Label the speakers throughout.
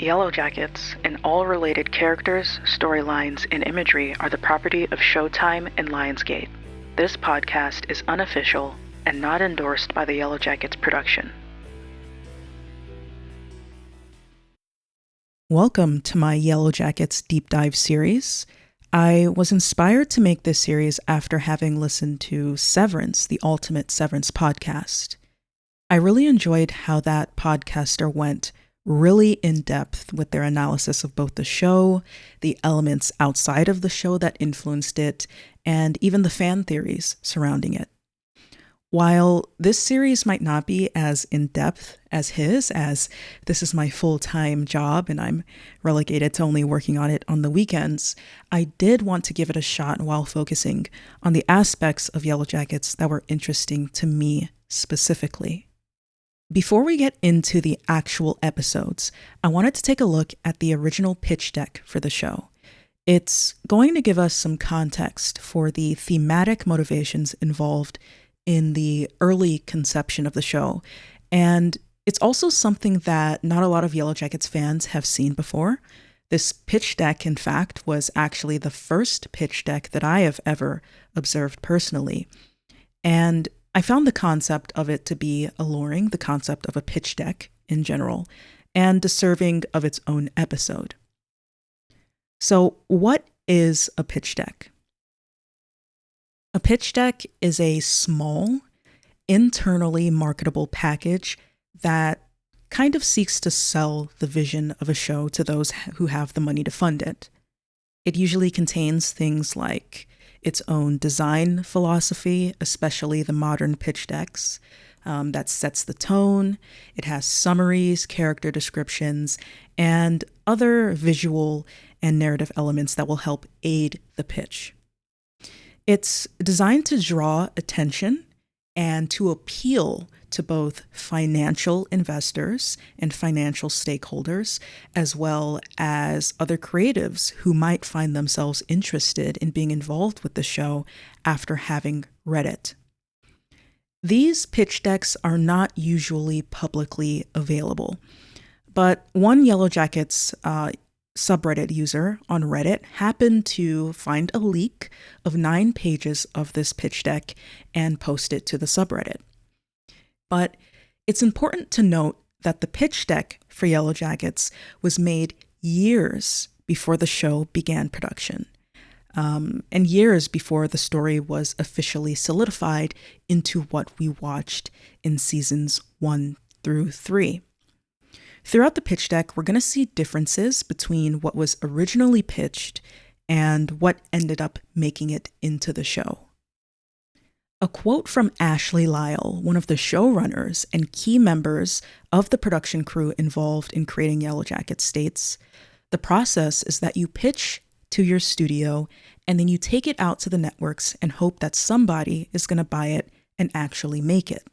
Speaker 1: Yellowjackets and all related characters, storylines, and imagery are the property of Showtime and Lionsgate. This podcast is unofficial and not endorsed by the Yellowjackets production.
Speaker 2: Welcome to my Yellowjackets deep dive series. I was inspired to make this series after having listened to Severance, the Ultimate Severance podcast. I really enjoyed how that podcaster went really in depth with their analysis of both the show, the elements outside of the show that influenced it, and even the fan theories surrounding it. While this series might not be as in-depth as his, as this is my full-time job and I'm relegated to only working on it on the weekends, I did want to give it a shot while focusing on the aspects of Yellowjackets that were interesting to me specifically. Before we get into the actual episodes, I wanted to take a look at the original pitch deck for the show. It's going to give us some context for the thematic motivations involved in the early conception of the show, and it's also something that not a lot of Yellowjackets fans have seen before. This pitch deck, in fact, was actually the first pitch deck that I have ever observed personally, and I found the concept of it to be alluring, the concept of a pitch deck in general, and deserving of its own episode. So, what is a pitch deck? A pitch deck is a small, internally marketable package that kind of seeks to sell the vision of a show to those who have the money to fund it. It usually contains things like its own design philosophy, especially the modern pitch decks, that sets the tone. It has summaries, character descriptions, and other visual and narrative elements that will help aid the pitch. It's designed to draw attention and to appeal to both financial investors and financial stakeholders, as well as other creatives who might find themselves interested in being involved with the show after having read it. These pitch decks are not usually publicly available, but one Yellowjackets subreddit user on Reddit happened to find a leak of 9 pages of this pitch deck and post it to the subreddit. But it's important to note that the pitch deck for Yellowjackets was made years before the show began production, and years before the story was officially solidified into what we watched in seasons 1 through 3. Throughout the pitch deck, we're going to see differences between what was originally pitched and what ended up making it into the show. A quote from Ashley Lyle, one of the showrunners and key members of the production crew involved in creating Yellowjackets, states, "The process is that you pitch to your studio and then you take it out to the networks and hope that somebody is going to buy it and actually make it."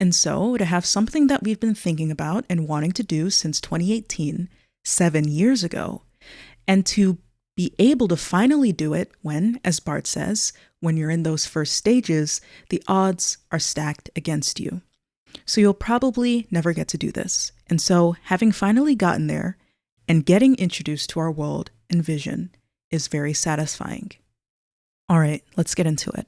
Speaker 2: And so, to have something that we've been thinking about and wanting to do since 2018, 7 years ago, and to be able to finally do it when, as Bart says, when you're in those first stages, the odds are stacked against you. So you'll probably never get to do this. And so, having finally gotten there and getting introduced to our world and vision is very satisfying. All right, let's get into it.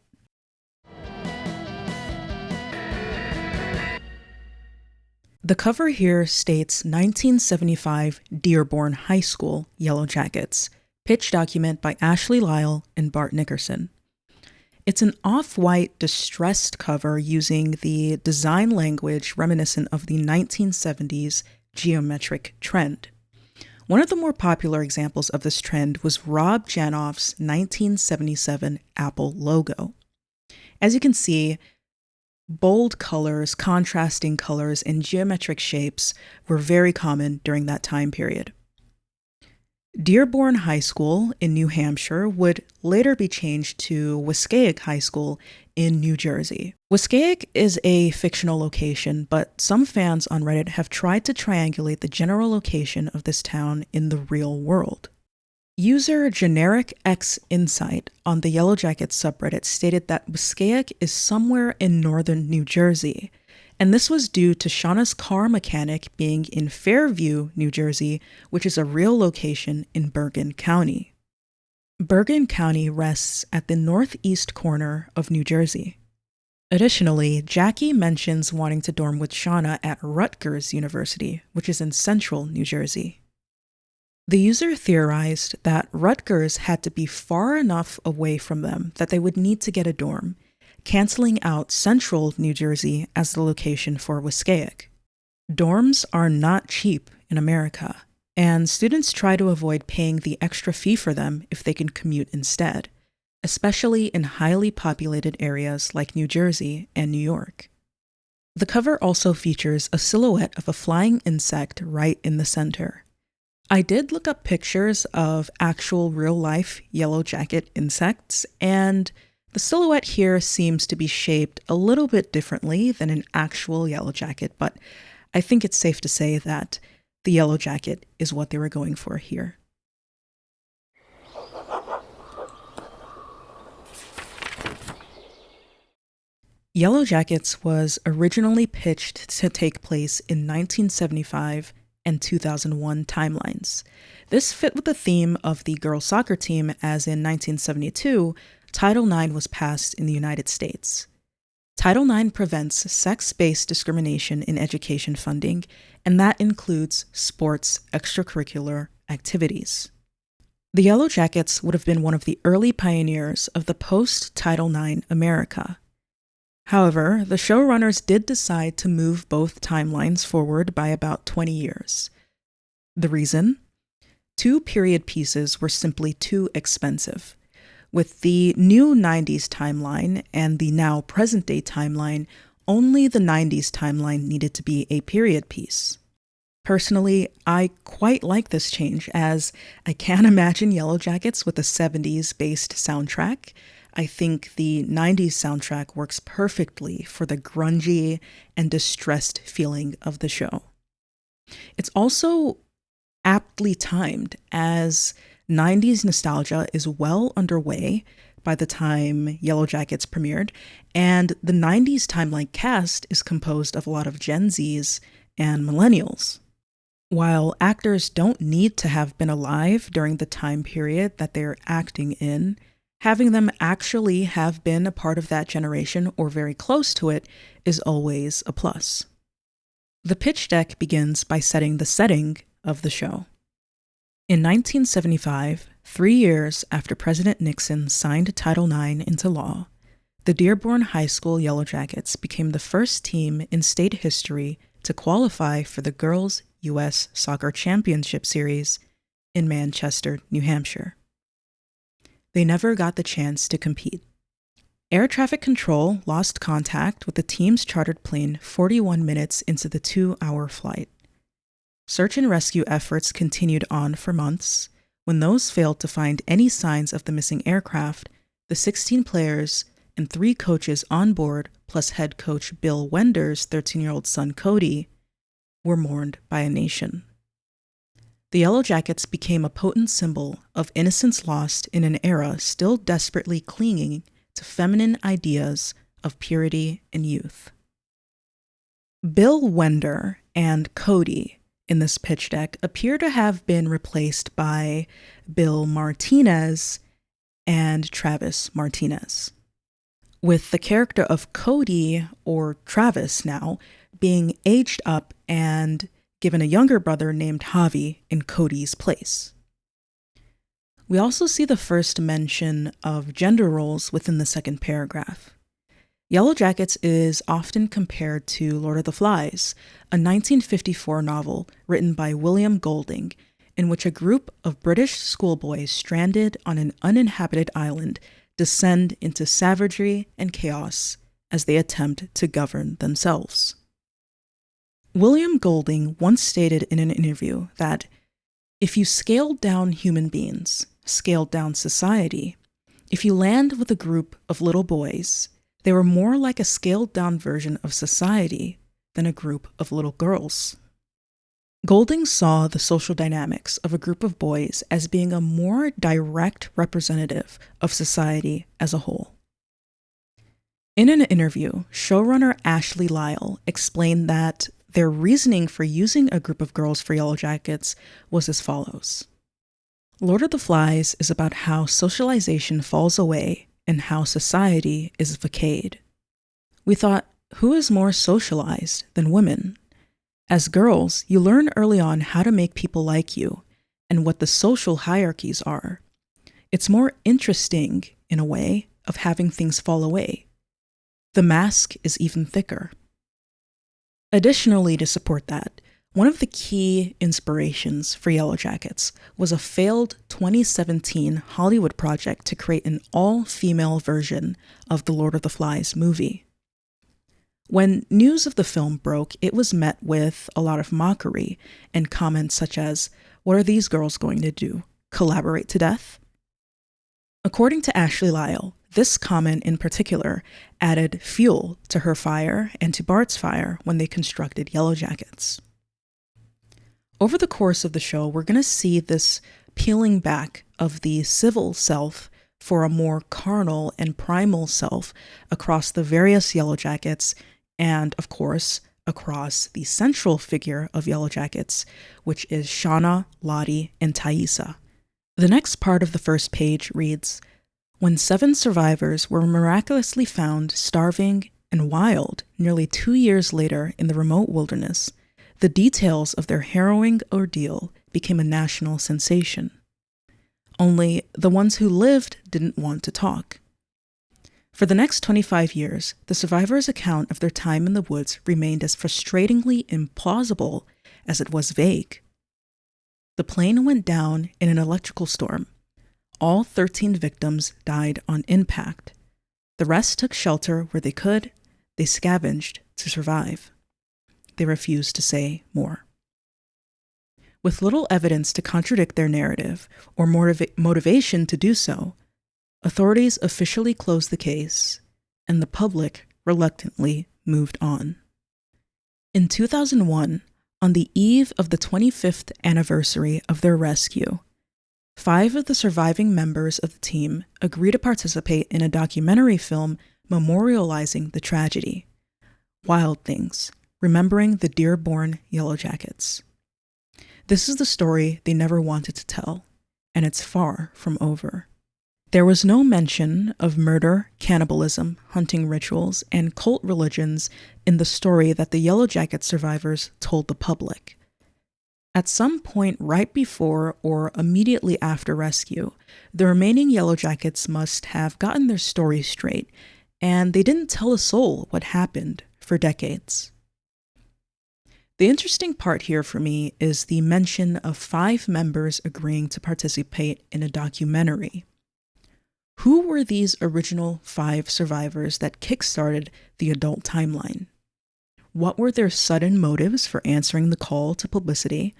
Speaker 2: The cover here states 1975 Dearborn High School Yellowjackets, pitch document by Ashley Lyle and Bart Nickerson. It's an off-white distressed cover using the design language reminiscent of the 1970s geometric trend. One of the more popular examples of this trend was Rob Janoff's 1977 Apple logo. As you can see, bold colors, contrasting colors, and geometric shapes were very common during that time period. Dearborn High School in New Hampshire would later be changed to BLUESKY High School in New Jersey. BLUESKY is a fictional location, but some fans on Reddit have tried to triangulate the general location of this town in the real world. User Generic X Insight on the Yellowjackets subreddit stated that BLUESKY is somewhere in northern New Jersey, And this was due to Shauna's car mechanic being in Fairview, New Jersey, which is a real location in Bergen County. Bergen County rests at the northeast corner of New Jersey. Additionally, Jackie mentions wanting to dorm with Shauna at Rutgers University, which is in central New Jersey. The user theorized that Rutgers had to be far enough away from them that they would need to get a dorm, canceling out central New Jersey as the location for Waskaic. Dorms are not cheap in America, and students try to avoid paying the extra fee for them if they can commute instead, especially in highly populated areas like New Jersey and New York. The cover also features a silhouette of a flying insect right in the center. I did look up pictures of actual real-life yellow jacket insects, and the silhouette here seems to be shaped a little bit differently than an actual yellow jacket, but I think it's safe to say that the yellow jacket is what they were going for here. Yellowjackets was originally pitched to take place in 1975 and 2001 timelines. This fit with the theme of the girls' soccer team, as in 1972, Title IX was passed in the United States. Title IX prevents sex-based discrimination in education funding, and that includes sports extracurricular activities. The Yellowjackets would have been one of the early pioneers of the post-Title IX America. However, the showrunners did decide to move both timelines forward by about 20 years. The reason? 2 period pieces were simply too expensive. With the new 90s timeline and the now present-day timeline, only the 90s timeline needed to be a period piece. Personally, I quite like this change, as I can't imagine Yellowjackets with a 70s-based soundtrack. I think the 90s soundtrack works perfectly for the grungy and distressed feeling of the show. It's also aptly timed, as 90s nostalgia is well underway by the time Yellowjackets premiered, and the 90s timeline cast is composed of a lot of Gen Zs and millennials. While actors don't need to have been alive during the time period that they're acting in, having them actually have been a part of that generation or very close to it is always a plus. The pitch deck begins by setting the setting of the show. In 1975, 3 years after President Nixon signed Title IX into law, the Dearborn High School Yellowjackets became the first team in state history to qualify for the Girls' U.S. Soccer Championship Series in Manchester, New Hampshire. They never got the chance to compete. Air traffic control lost contact with the team's chartered plane 41 minutes into the 2-hour flight. Search and rescue efforts continued on for months. When those failed to find any signs of the missing aircraft, the 16 players and 3 coaches on board, plus head coach Bill Wender's 13-year-old son Cody, were mourned by a nation. The Yellowjackets became a potent symbol of innocence lost in an era still desperately clinging to feminine ideas of purity and youth. Bill Wender and Cody in this pitch deck appear to have been replaced by Bill Martinez and Travis Martinez, with the character of Cody, or Travis now, being aged up and given a younger brother named Javi in Cody's place. We also see the first mention of gender roles within the second paragraph. Yellowjackets is often compared to Lord of the Flies, a 1954 novel written by William Golding, in which a group of British schoolboys stranded on an uninhabited island descend into savagery and chaos as they attempt to govern themselves. William Golding once stated in an interview that if you scaled down human beings, scaled down society, if you land with a group of little boys, they were more like a scaled-down version of society than a group of little girls. Golding saw the social dynamics of a group of boys as being a more direct representative of society as a whole. In an interview, showrunner Ashley Lyle explained that their reasoning for using a group of girls for Yellowjackets was as follows. Lord of the Flies is about how socialization falls away and how society is vacayed. We thought, who is more socialized than women? As girls, you learn early on how to make people like you and what the social hierarchies are. It's more interesting, in a way, of having things fall away. The mask is even thicker. Additionally, to support that, one of the key inspirations for Yellowjackets was a failed 2017 Hollywood project to create an all-female version of the Lord of the Flies movie. When news of the film broke, it was met with a lot of mockery and comments such as, "What are these girls going to do? Collaborate to death?" According to Ashley Lyle, this comment in particular added fuel to her fire and to Bart's fire when they constructed Yellowjackets. Over the course of the show, we're going to see this peeling back of the civil self for a more carnal and primal self across the various Yellowjackets and, of course, across the central figure of Yellowjackets, which is Shauna, Lottie, and Thaisa. The next part of the first page reads, "When 7 survivors were miraculously found starving and wild nearly 2 years later in the remote wilderness, the details of their harrowing ordeal became a national sensation. Only the ones who lived didn't want to talk. For the next 25 years, the survivors' account of their time in the woods remained as frustratingly implausible as it was vague. The plane went down in an electrical storm. All 13 victims died on impact. The rest took shelter where they could. They scavenged to survive. They refused to say more." With little evidence to contradict their narrative or motivation to do so, authorities officially closed the case, and the public reluctantly moved on. In 2001, on the eve of the 25th anniversary of their rescue, 5 of the surviving members of the team agreed to participate in a documentary film memorializing the tragedy, Wild Things, Remembering the Dearborn Yellowjackets. This is the story they never wanted to tell, and it's far from over. There was no mention of murder, cannibalism, hunting rituals, and cult religions in the story that the Yellowjacket survivors told the public. At some point right before or immediately after rescue, the remaining Yellowjackets must have gotten their story straight, and they didn't tell a soul what happened for decades. The interesting part here for me is the mention of 5 members agreeing to participate in a documentary. Who were these original 5 survivors that kickstarted the adult timeline? What were their sudden motives for answering the call to publicity?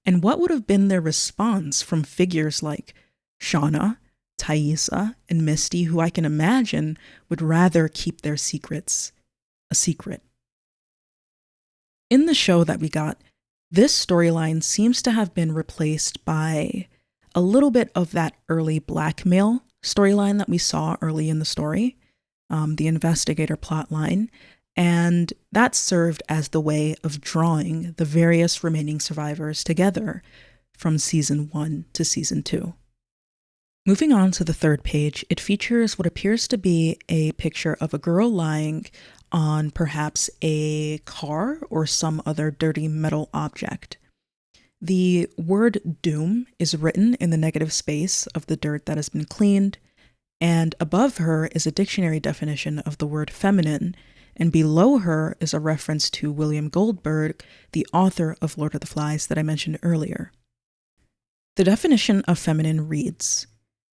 Speaker 2: And what would have been their response from figures like Shauna, Thaisa, and Misty, who I can imagine would rather keep their secrets a secret? In the show that we got, this storyline seems to have been replaced by a little bit of that early blackmail storyline that we saw early in the story, the investigator plotline, and that served as the way of drawing the various remaining survivors together from season 1 to season 2. Moving on to the third page, it features what appears to be a picture of a girl lying on perhaps a car or some other dirty metal object. The word doom is written in the negative space of the dirt that has been cleaned, and above her is a dictionary definition of the word feminine, and below her is a reference to William Goldberg, the author of Lord of the Flies that I mentioned earlier. The definition of feminine reads,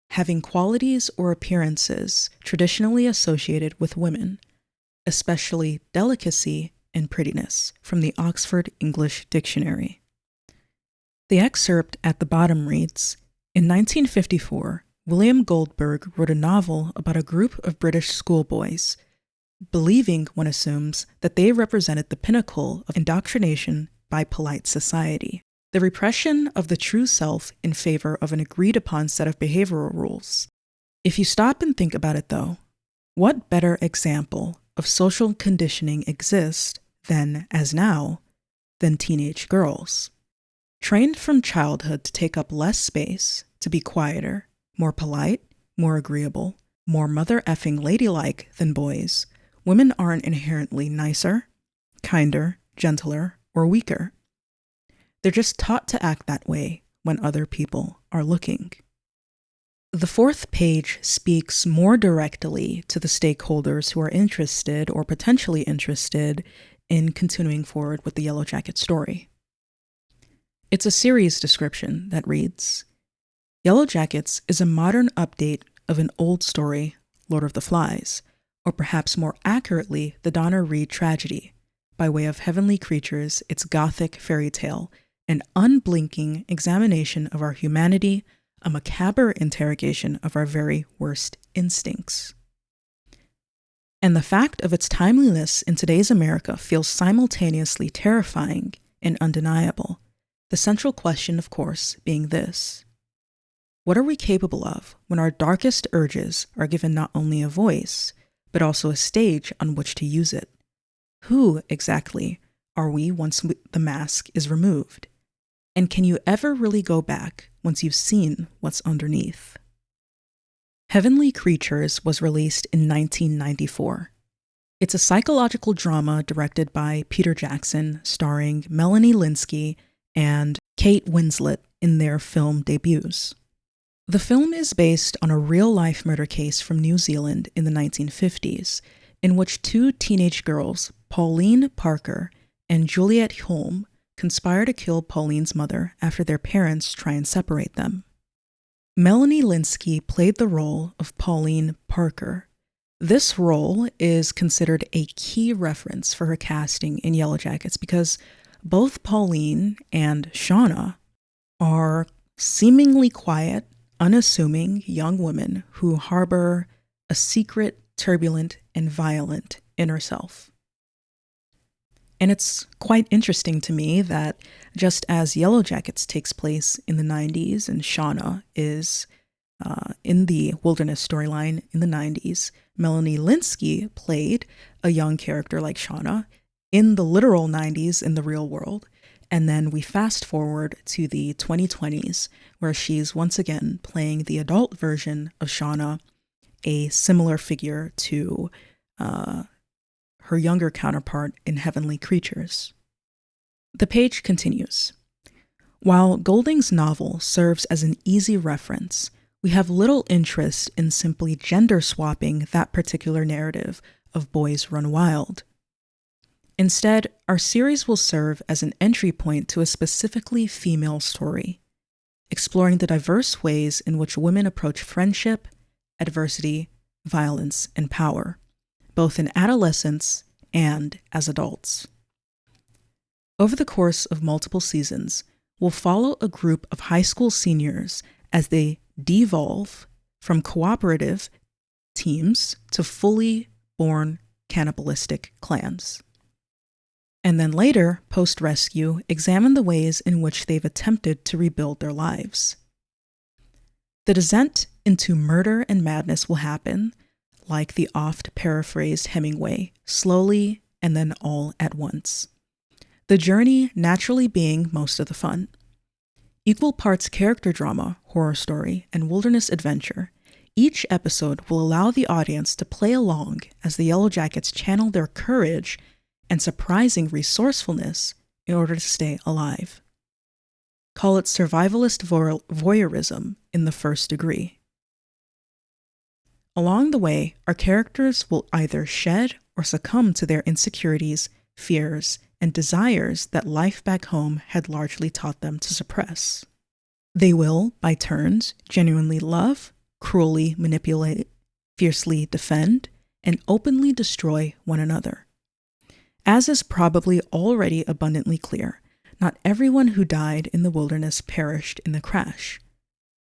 Speaker 2: "Having qualities or appearances traditionally associated with women, especially delicacy and prettiness," from the Oxford English Dictionary. The excerpt at the bottom reads, "In 1954, William Goldberg wrote a novel about a group of British schoolboys, believing, one assumes, that they represented the pinnacle of indoctrination by polite society, the repression of the true self in favor of an agreed-upon set of behavioral rules. If you stop and think about it, though, What better example of social conditioning exists then as now than teenage girls? Trained from childhood to take up less space, to be quieter, more polite, more agreeable, more mother-effing ladylike than boys, women aren't inherently nicer, kinder, gentler, or weaker. They're just taught to act that way when other people are looking. The fourth page speaks more directly to the stakeholders who are interested or potentially interested in continuing forward with the Yellowjacket story. It's a series description that reads, Yellowjackets is a modern update of an old story, Lord of the Flies, or perhaps more accurately, the Donna Reed tragedy, by way of Heavenly Creatures, its gothic fairy tale, an unblinking examination of our humanity, a macabre interrogation of our very worst instincts. And the fact of its timeliness in today's America feels simultaneously terrifying and undeniable. The central question, of course, being this: what are we capable of when our darkest urges are given not only a voice, but also a stage on which to use it? Who, exactly, are we once the mask is removed? And can you ever really go back once you've seen what's underneath? Heavenly Creatures was released in 1994. It's a psychological drama directed by Peter Jackson, starring Melanie Lynskey and Kate Winslet in their film debuts. The film is based on a real-life murder case from New Zealand in the 1950s, in which two teenage girls, Pauline Parker and Juliet Holm, conspire to kill Pauline's mother after their parents try and separate them. Melanie Lynskey played the role of Pauline Parker. This role is considered a key reference for her casting in Yellowjackets because both Pauline and Shauna are seemingly quiet, unassuming young women who harbor a secret, turbulent, and violent inner self. And it's quite interesting to me that just as Yellowjackets takes place in the 90s and Shauna is in the wilderness storyline in the 90s, Melanie Lynskey played a young character like Shauna in the literal 90s in the real world. And then we fast forward to the 2020s, where she's once again playing the adult version of Shauna, a similar figure to her younger counterpart in Heavenly Creatures. The page continues. While Golding's novel serves as an easy reference, we have little interest in simply gender swapping that particular narrative of Boys Run Wild. Instead, our series will serve as an entry point to a specifically female story, exploring the diverse ways in which women approach friendship, adversity, violence, and power, both in adolescence and as adults. Over the course of multiple seasons, we'll follow a group of high school seniors as they devolve from cooperative teams to fully born cannibalistic clans. And then later, post-rescue, examine the ways in which they've attempted to rebuild their lives. The descent into murder and madness will happen, like the oft-paraphrased Hemingway, slowly and then all at once. The journey naturally being most of the fun. Equal parts character drama, horror story, and wilderness adventure, each episode will allow the audience to play along as the Yellowjackets channel their courage and surprising resourcefulness in order to stay alive. Call it survivalist voyeurism in the first degree. Along the way, our characters will either shed or succumb to their insecurities, fears, and desires that life back home had largely taught them to suppress. They will, by turns, genuinely love, cruelly manipulate, fiercely defend, and openly destroy one another. As is probably already abundantly clear, not everyone who died in the wilderness perished in the crash.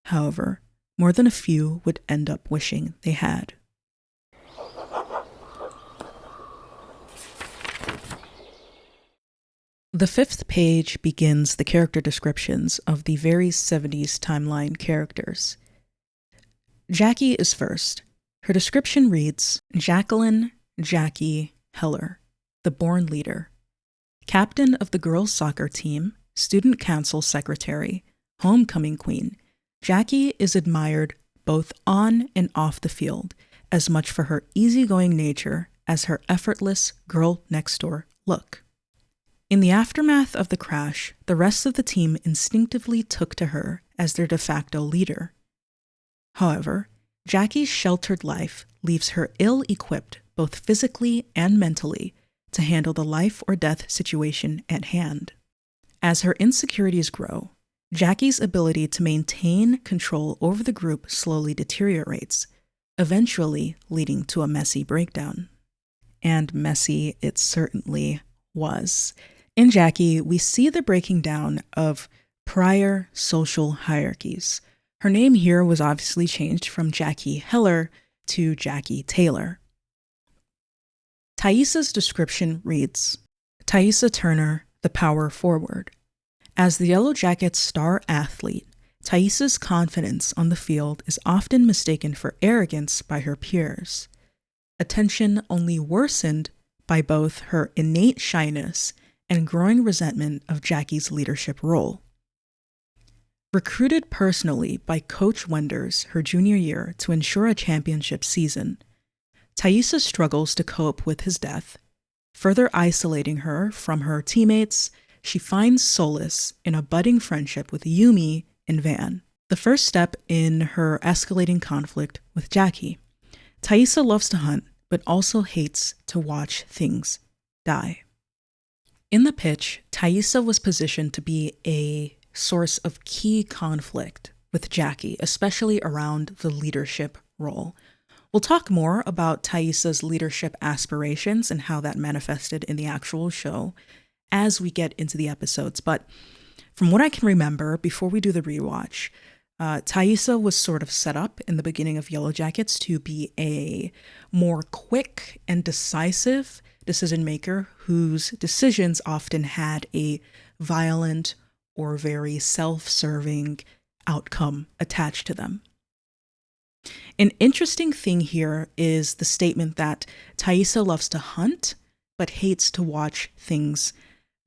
Speaker 2: However, more than a few would end up wishing they had. The fifth page begins the character descriptions of the very 70s timeline characters. Jackie is first. Her description reads, Jacqueline Jackie Heller, the born leader, captain of the girls' soccer team, student council secretary, homecoming queen. Jackie is admired both on and off the field, as much for her easygoing nature as her effortless girl-next-door look. In the aftermath of the crash, the rest of the team instinctively took to her as their de facto leader. However, Jackie's sheltered life leaves her ill-equipped both physically and mentally to handle the life or death situation at hand. As her insecurities grow, Jackie's ability to maintain control over the group slowly deteriorates, eventually leading to a messy breakdown. And messy it certainly was. In Jackie, we see the breaking down of prior social hierarchies. Her name here was obviously changed from Jackie Heller to Jackie Taylor. Thaisa's description reads, Thaisa Turner, the power forward. As the Yellowjackets' star athlete, Thaisa's confidence on the field is often mistaken for arrogance by her peers. Attention only worsened by both her innate shyness and growing resentment of Jackie's leadership role. Recruited personally by Coach Wenders her junior year to ensure a championship season, Thaisa struggles to cope with his death. Further isolating her from her teammates, she finds solace in a budding friendship with Yumi and Van, the first step in her escalating conflict with Jackie. Thaisa loves to hunt, but also hates to watch things die. In the pitch, Thaisa was positioned to be a source of key conflict with Jackie, especially around the leadership role. We'll talk more about Thaisa's leadership aspirations and how that manifested in the actual show as we get into the episodes. But from what I can remember, before we do the rewatch, Thaisa was sort of set up in the beginning of Yellowjackets to be a more quick and decisive decision maker whose decisions often had a violent or very self-serving outcome attached to them. An interesting thing here is the statement that Thaisa loves to hunt but hates to watch things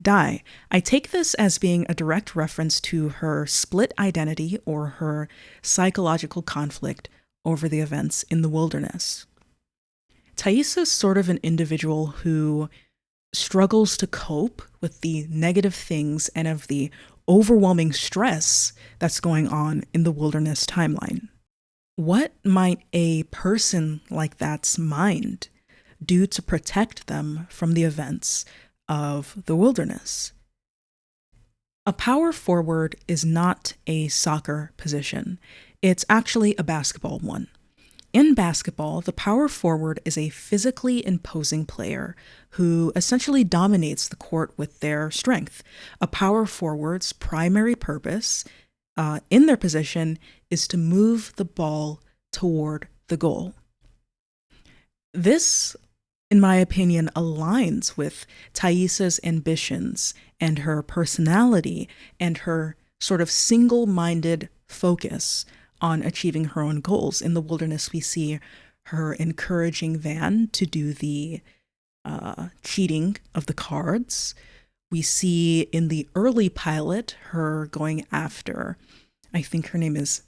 Speaker 2: die. I take this as being a direct reference to her split identity or her psychological conflict over the events in the wilderness. Thaisa is sort of an individual who struggles to cope with the negative things and of the overwhelming stress that's going on in the wilderness timeline. What might a person like that's mind do to protect them from the events of the wilderness? A power forward is not a soccer position. It's actually a basketball one. In basketball, the power forward is a physically imposing player who essentially dominates the court with their strength. A power forward's primary purpose in their position is to move the ball toward the goal. This, in my opinion, aligns with Thaisa's ambitions and her personality and her sort of single-minded focus on achieving her own goals. In the wilderness, we see her encouraging Van to do the cheating of the cards. We see in the early pilot her going after, I think her name is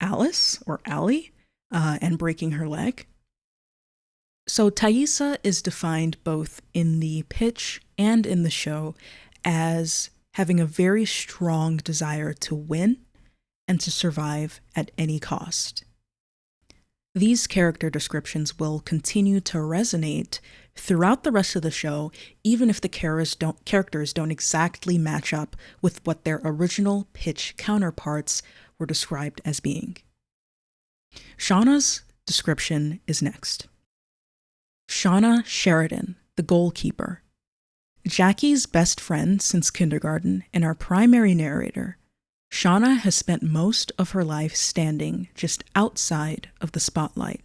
Speaker 2: Alice or Allie, and breaking her leg. So Thaisa is defined both in the pitch and in the show as having a very strong desire to win and to survive at any cost. These character descriptions will continue to resonate throughout the rest of the show, even if the characters don't exactly match up with what their original pitch counterparts were described as being. Shauna's description is next. Shauna Sheridan, the goalkeeper. Jackie's best friend since kindergarten and our primary narrator, Shauna has spent most of her life standing just outside of the spotlight,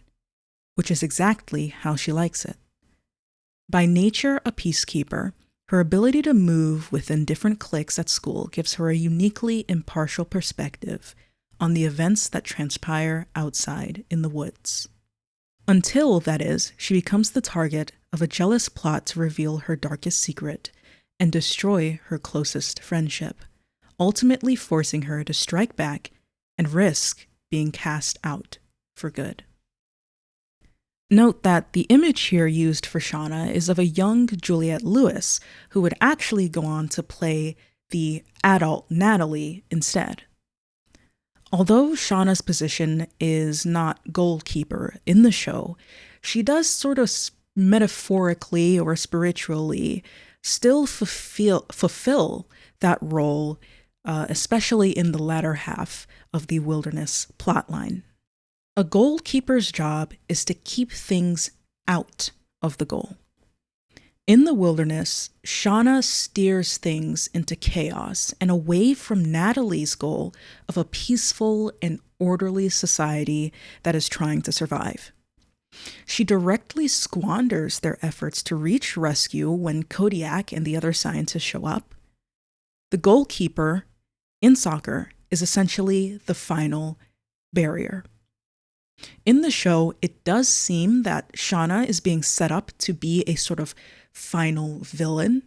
Speaker 2: which is exactly how she likes it. By nature a peacekeeper, her ability to move within different cliques at school gives her a uniquely impartial perspective on the events that transpire outside in the woods. Until, that is, she becomes the target of a jealous plot to reveal her darkest secret and destroy her closest friendship, ultimately forcing her to strike back and risk being cast out for good. Note that the image here used for Shauna is of a young Juliette Lewis, who would actually go on to play the adult Natalie instead. Although Shauna's position is not goalkeeper in the show, she does sort of metaphorically or spiritually still fulfill that role, especially in the latter half of the Wilderness plotline. A goalkeeper's job is to keep things out of the goal. In the Wilderness, Shauna steers things into chaos and away from Natalie's goal of a peaceful and orderly society that is trying to survive. She directly squanders their efforts to reach rescue when Kodiak and the other scientists show up. The goalkeeper in soccer is essentially the final barrier. In the show, it does seem that Shauna is being set up to be a sort of final villain.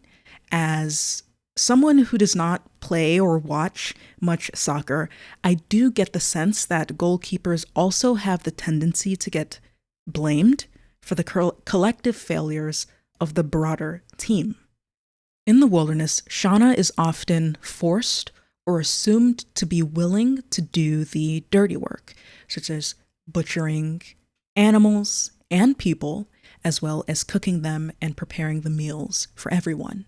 Speaker 2: As someone who does not play or watch much soccer, I do get the sense that goalkeepers also have the tendency to get blamed for the collective failures of the broader team. In the Wilderness, Shauna is often forced or assumed to be willing to do the dirty work, such as butchering animals and people, as well as cooking them and preparing the meals for everyone.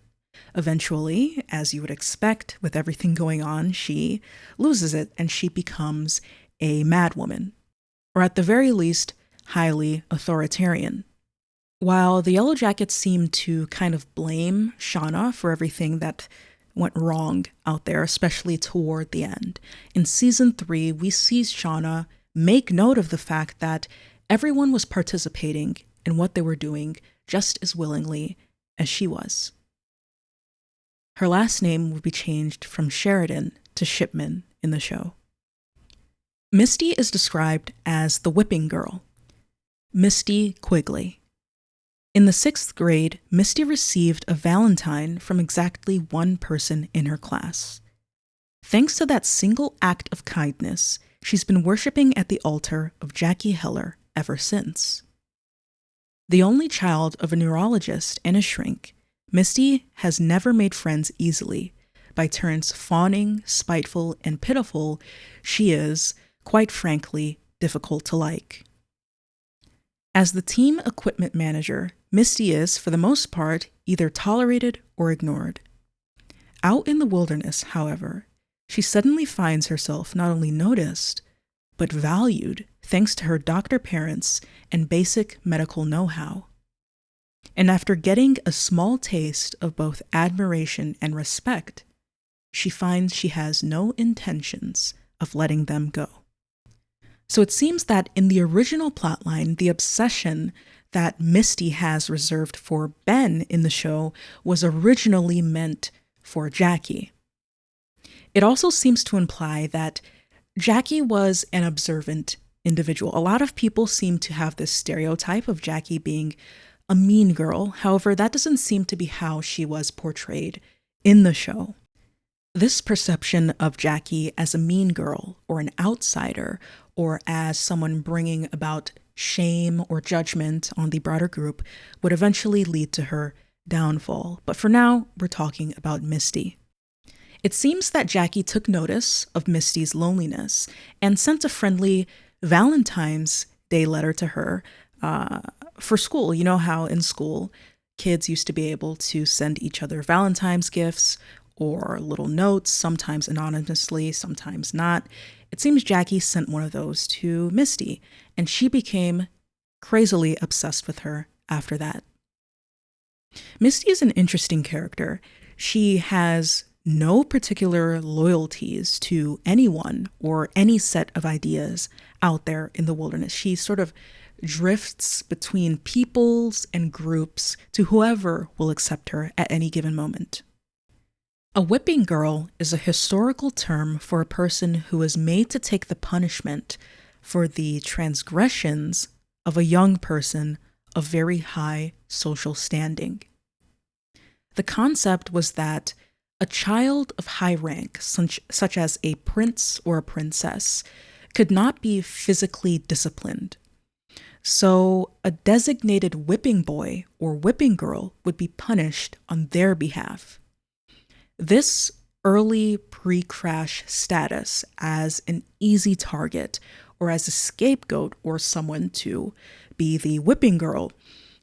Speaker 2: Eventually, as you would expect with everything going on, she loses it and she becomes a madwoman, or at the very least, highly authoritarian. While the Yellowjackets seem to kind of blame Shauna for everything that went wrong out there, especially toward the end, in season 3, we see Shauna make note of the fact that everyone was participating in what they were doing just as willingly as she was. Her last name would be changed from Sheridan to Shipman in the show. Misty is described as the whipping girl, Misty Quigley. In the 6th grade, Misty received a Valentine from exactly one person in her class. Thanks to that single act of kindness, she's been worshiping at the altar of Jackie Heller ever since. The only child of a neurologist and a shrink, Misty has never made friends easily. By turns fawning, spiteful, and pitiful, she is, quite frankly, difficult to like. As the team equipment manager, Misty is, for the most part, either tolerated or ignored. Out in the Wilderness, however, she suddenly finds herself not only noticed, but valued thanks to her doctor parents and basic medical know-how. And after getting a small taste of both admiration and respect, she finds she has no intentions of letting them go. So it seems that in the original plotline, the obsession that Misty has reserved for Ben in the show was originally meant for Jackie. It also seems to imply that Jackie was an observant individual. A lot of people seem to have this stereotype of Jackie being a mean girl. However, that doesn't seem to be how she was portrayed in the show. This perception of Jackie as a mean girl or an outsider or as someone bringing about shame or judgment on the broader group would eventually lead to her downfall. But for now, we're talking about Misty. It seems that Jackie took notice of Misty's loneliness and sent a friendly Valentine's Day letter to her for school. You know how in school, kids used to be able to send each other Valentine's gifts or little notes, sometimes anonymously, sometimes not. It seems Jackie sent one of those to Misty, and she became crazily obsessed with her after that. Misty is an interesting character. She has no particular loyalties to anyone or any set of ideas out there in the Wilderness. She sort of drifts between peoples and groups to whoever will accept her at any given moment. A whipping girl is a historical term for a person who is made to take the punishment for the transgressions of a young person of very high social standing. The concept was that a child of high rank, such as a prince or a princess, could not be physically disciplined. So a designated whipping boy or whipping girl would be punished on their behalf. This early pre-crash status as an easy target or as a scapegoat or someone to be the whipping girl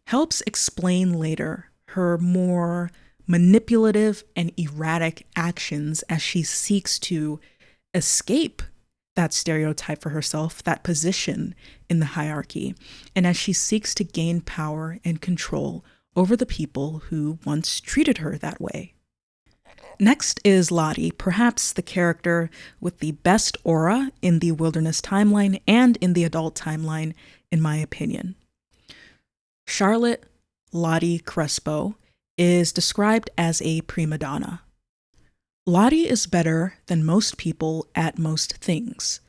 Speaker 2: helps explain later her more manipulative and erratic actions as she seeks to escape that stereotype for herself, that position in the hierarchy, and as she seeks to gain power and control over the people who once treated her that way. Next is Lottie, perhaps the character with the best aura in the Wilderness timeline and in the adult timeline, in my opinion. Charlotte Lottie Crespo is described as a prima donna. Lottie is better than most people at most things.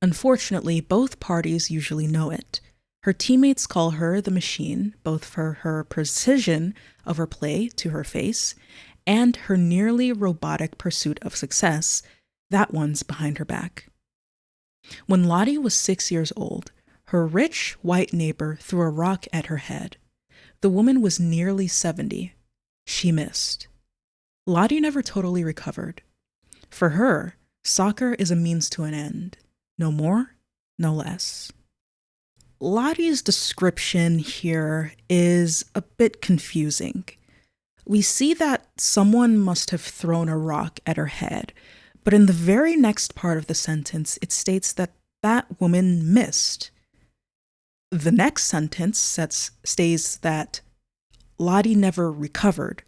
Speaker 2: Unfortunately, both parties usually know it. Her teammates call her the machine, both for her precision of her play to her face and her nearly robotic pursuit of success, that one's behind her back. When Lottie was 6 years old, her rich white neighbor threw a rock at her head. The woman was nearly 70. She missed. Lottie never totally recovered. For her, soccer is a means to an end. No more, no less. Lottie's description here is a bit confusing. We see that someone must have thrown a rock at her head, but in the very next part of the sentence, it states that that woman missed. The next sentence states that Lottie never recovered.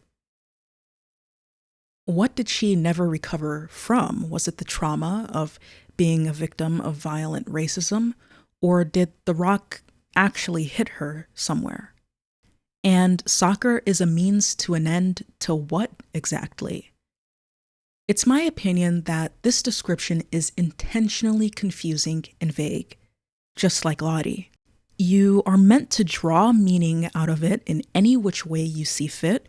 Speaker 2: What did she never recover from? Was it the trauma of being a victim of violent racism, or did the rock actually hit her somewhere? And soccer is a means to an end to what exactly? It's my opinion that this description is intentionally confusing and vague, just like Lottie. You are meant to draw meaning out of it in any which way you see fit,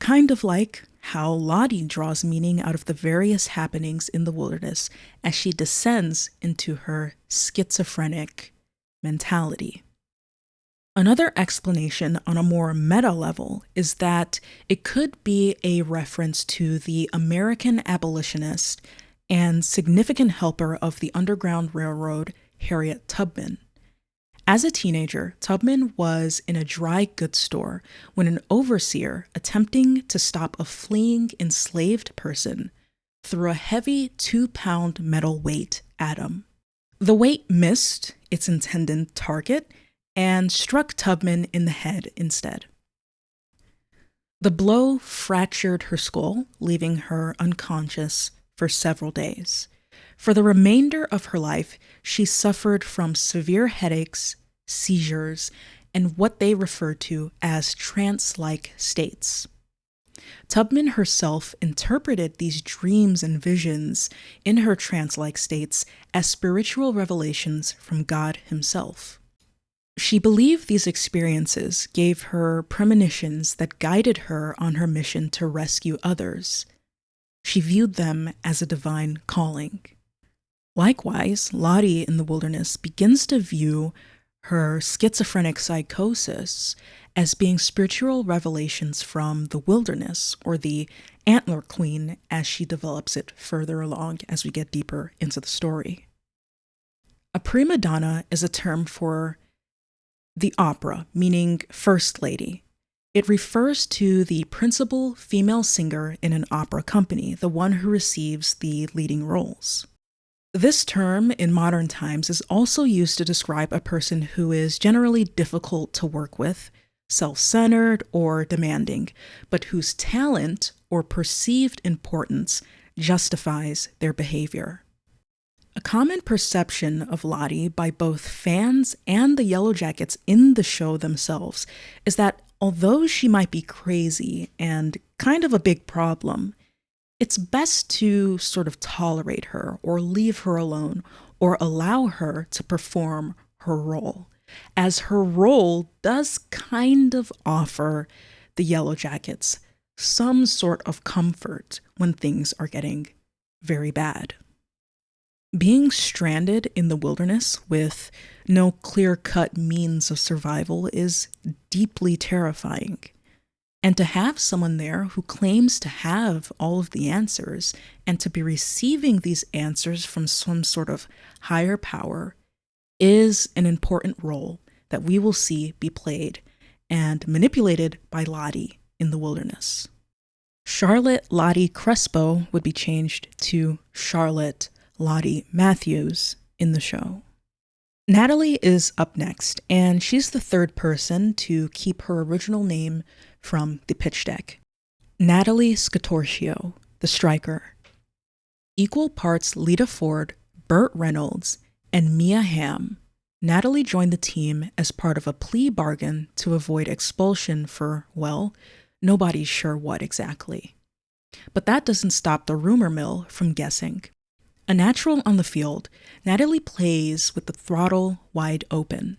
Speaker 2: kind of like how Lottie draws meaning out of the various happenings in the wilderness as she descends into her schizophrenic mentality. Another explanation on a more meta level is that it could be a reference to the American abolitionist and significant helper of the Underground Railroad, Harriet Tubman. As a teenager, Tubman was in a dry goods store when an overseer, attempting to stop a fleeing enslaved person, threw a heavy 2-pound metal weight at him. The weight missed its intended target and struck Tubman in the head instead. The blow fractured her skull, leaving her unconscious for several days. For the remainder of her life, she suffered from severe headaches, seizures, and what they refer to as trance-like states. Tubman herself interpreted these dreams and visions in her trance-like states as spiritual revelations from God himself. She believed these experiences gave her premonitions that guided her on her mission to rescue others. She viewed them as a divine calling. Likewise, Lottie in the wilderness begins to view her schizophrenic psychosis as being spiritual revelations from the wilderness, or the antler queen, as she develops it further along as we get deeper into the story. A prima donna is a term for the opera, meaning first lady. It refers to the principal female singer in an opera company, the one who receives the leading roles. This term in modern times is also used to describe a person who is generally difficult to work with, self-centered, or demanding, but whose talent or perceived importance justifies their behavior. A common perception of Lottie by both fans and the Yellowjackets in the show themselves is that although she might be crazy and kind of a big problem, it's best to sort of tolerate her or leave her alone or allow her to perform her role. as her role does kind of offer the Yellowjackets some sort of comfort when things are getting very bad. Being stranded in the wilderness with no clear-cut means of survival is deeply terrifying. And to have someone there who claims to have all of the answers and to be receiving these answers from some sort of higher power is an important role that we will see be played and manipulated by Lottie in the wilderness. Charlotte Lottie Crespo would be changed to Charlotte Lottie Matthews in the show. Natalie is up next, and she's the third person to keep her original name from the pitch deck. Natalie Scatorcio, the striker. Equal parts Lita Ford, Burt Reynolds, and Mia Hamm, Natalie joined the team as part of a plea bargain to avoid expulsion for, well, nobody's sure what exactly. But that doesn't stop the rumor mill from guessing. A natural on the field, Natalie plays with the throttle wide open,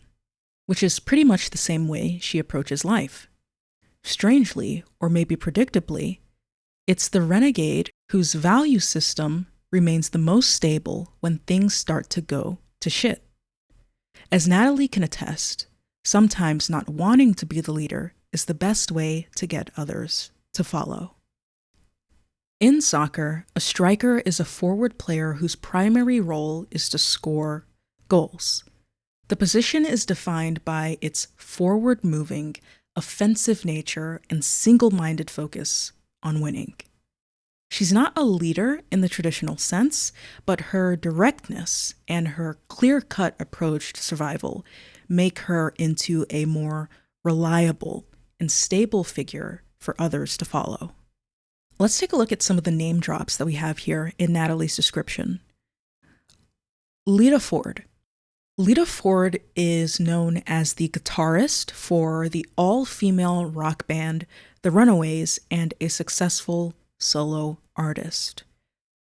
Speaker 2: which is pretty much the same way she approaches life. Strangely, or maybe predictably, it's the renegade whose value system remains the most stable when things start to go to shit. As Natalie can attest, sometimes not wanting to be the leader is the best way to get others to follow. In soccer, a striker is a forward player whose primary role is to score goals. The position is defined by its forward-moving, offensive nature and single-minded focus on winning. She's not a leader in the traditional sense, but her directness and her clear-cut approach to survival make her into a more reliable and stable figure for others to follow. Let's take a look at some of the name drops that we have here in Natalie's description. Lita Ford. Lita Ford is known as the guitarist for the all-female rock band The Runaways and a successful solo artist.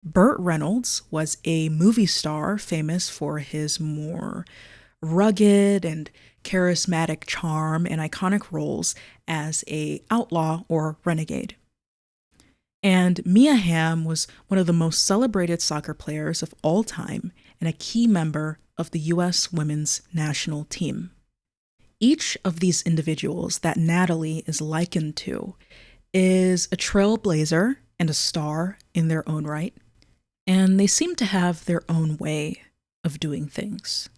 Speaker 2: Burt Reynolds was a movie star famous for his more rugged and charismatic charm and iconic roles as an outlaw or renegade. And Mia Hamm was one of the most celebrated soccer players of all time and a key member of the U.S. women's national team. Each of these individuals that Natalie is likened to is a trailblazer and a star in their own right, and they seem to have their own way of doing things.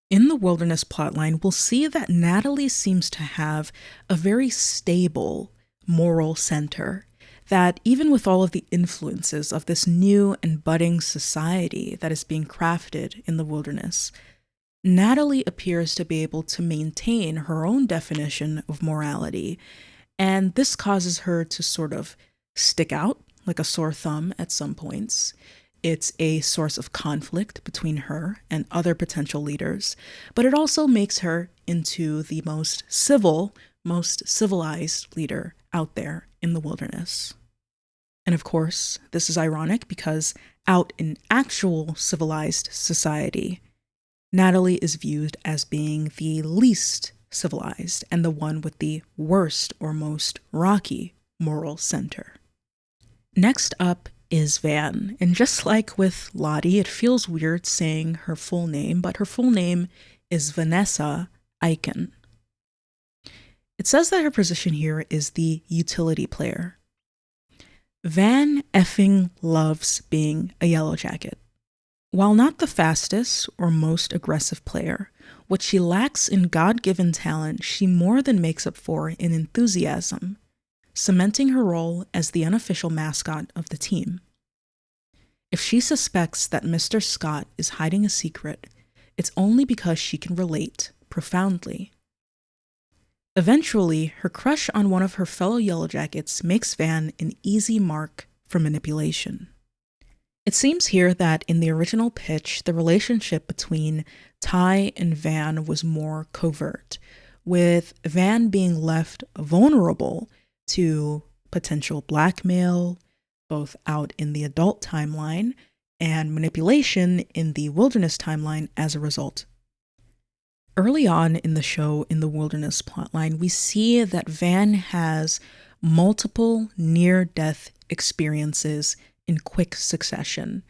Speaker 2: In the wilderness plotline, we'll see that Natalie seems to have a very stable moral center, that even with all of the influences of this new and budding society that is being crafted in the wilderness, Natalie appears to be able to maintain her own definition of morality, and this causes her to sort of stick out like a sore thumb at some points. It's a source of conflict between her and other potential leaders, but it also makes her into the most civil, most civilized leader out there in the wilderness. And of course, this is ironic because out in actual civilized society, Natalie is viewed as being the least civilized and the one with the worst or most rocky moral center. Next up is Van, and just like with Lottie, it feels weird saying her full name, but her full name is Vanessa Eichen. It says that her position here is the utility player. Van effing loves being a Yellowjacket. While not the fastest or most aggressive player, what she lacks in God-given talent, she more than makes up for in enthusiasm, cementing her role as the unofficial mascot of the team. If she suspects that Mr. Scott is hiding a secret, it's only because she can relate profoundly. Eventually, her crush on one of her fellow Yellowjackets makes Van an easy mark for manipulation. It seems here that in the original pitch, the relationship between Ty and Van was more covert, with Van being left vulnerable to potential blackmail, both out in the adult timeline, and manipulation in the wilderness timeline as a result. Early on in the show, in the Wilderness plotline, we see that Van has multiple near-death experiences in quick succession.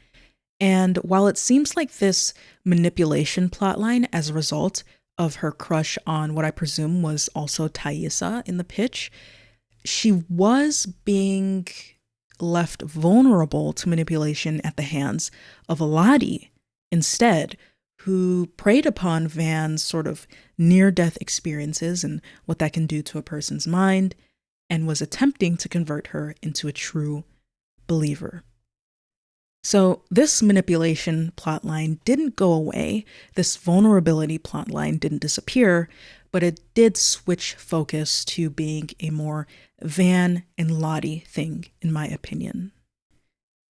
Speaker 2: And while it seems like this manipulation plotline as a result of her crush on what I presume was also Thaisa in the pitch, she was being left vulnerable to manipulation at the hands of Eladi instead, who preyed upon Van's sort of near-death experiences and what that can do to a person's mind, and was attempting to convert her into a true believer. So this manipulation plotline didn't go away, this vulnerability plotline didn't disappear, but it did switch focus to being a more Van and Lottie thing, in my opinion.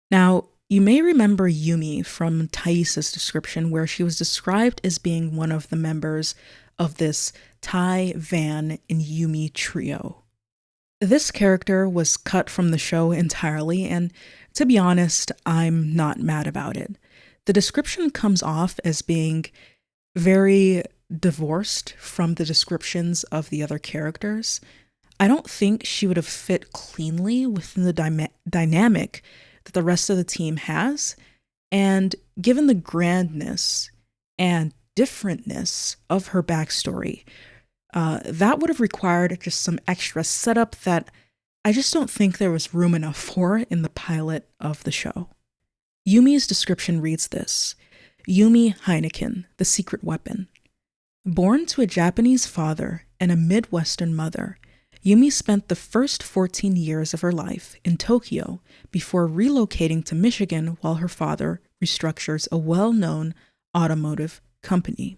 Speaker 2: Now, you may remember Yumi from Thaisa's description, where she was described as being one of the members of this Tai, Van, and Yumi trio. This character was cut from the show entirely, and to be honest, I'm not mad about it. The description comes off as being very divorced from the descriptions of the other characters. I don't think she would have fit cleanly within the dynamic that the rest of the team has, and given the grandness and differentness of her backstory, that would have required just some extra setup that I just don't think there was room enough for in the pilot of the show. Yumi's description reads this: Yumi Heineken, the secret weapon. Born to a Japanese father and a Midwestern mother, Yumi spent the first 14 years of her life in Tokyo before relocating to Michigan while her father restructures a well-known automotive company.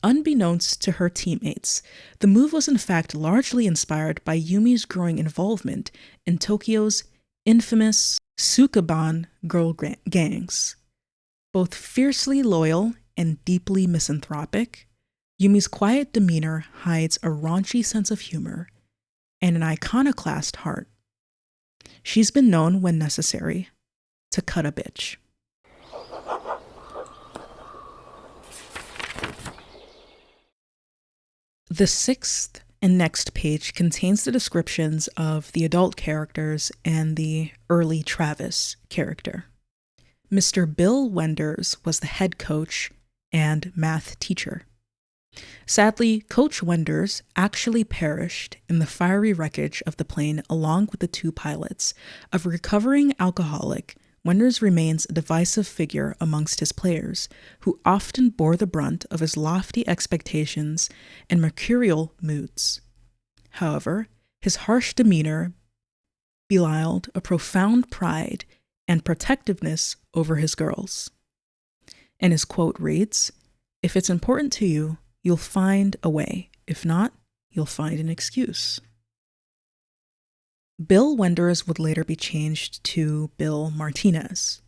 Speaker 2: Unbeknownst to her teammates, the move was in fact largely inspired by Yumi's growing involvement in Tokyo's infamous Sukeban girl gangs. Both fiercely loyal and deeply misanthropic, Yumi's quiet demeanor hides a raunchy sense of humor and an iconoclast heart. She's been known, when necessary, to cut a bitch. The sixth and next page contains the descriptions of the adult characters and the early Travis character. Mr. Bill Wenders was the head coach and math teacher. Sadly, Coach Wenders actually perished in the fiery wreckage of the plane along with the two pilots. A recovering alcoholic, Wenders remains a divisive figure amongst his players, who often bore the brunt of his lofty expectations and mercurial moods. However, his harsh demeanor belied a profound pride and protectiveness over his girls. And his quote reads, "If it's important to you, you'll find a way. If not, you'll find an excuse." Bill Wenders would later be changed to Bill Martinez.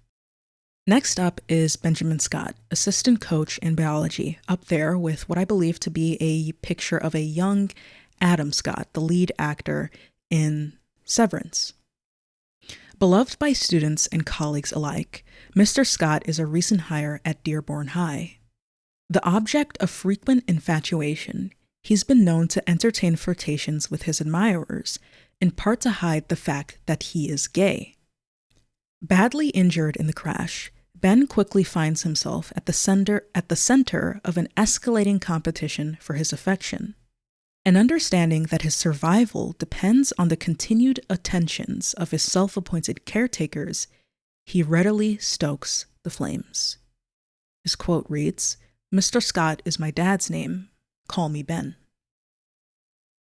Speaker 2: Next up is Benjamin Scott, assistant coach in biology, up there with what I believe to be a picture of a young Adam Scott, the lead actor in Severance. Beloved by students and colleagues alike, Mr. Scott is a recent hire at Dearborn High. The object of frequent infatuation, he's been known to entertain flirtations with his admirers, in part to hide the fact that he is gay. Badly injured in the crash, Ben quickly finds himself at the center of an escalating competition for his affection. And understanding that his survival depends on the continued attentions of his self-appointed caretakers, he readily stokes the flames. His quote reads, "Mr. Scott is my dad's name. Call me Ben."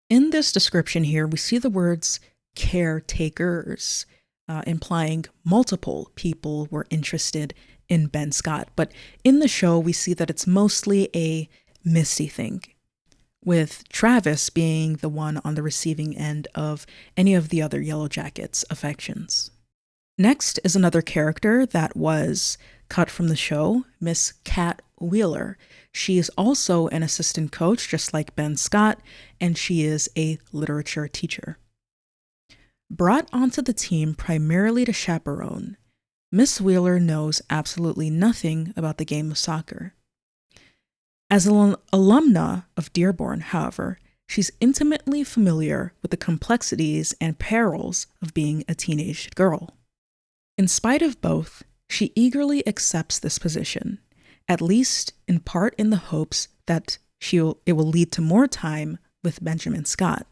Speaker 2: In this description here, we see the words caretakers, implying multiple people were interested in Ben Scott. But in the show, we see that it's mostly a Misty thing, with Travis being the one on the receiving end of any of the other Yellowjackets' affections. Next is another character that was cut from the show, Miss Kat Wheeler. She is also an assistant coach, just like Ben Scott, and she is a literature teacher. Brought onto the team primarily to chaperone, Miss Wheeler knows absolutely nothing about the game of soccer. As an alumna of Dearborn, however, she's intimately familiar with the complexities and perils of being a teenage girl. In spite of both, she eagerly accepts this position, at least in part in the hopes that it will lead to more time with Benjamin Scott.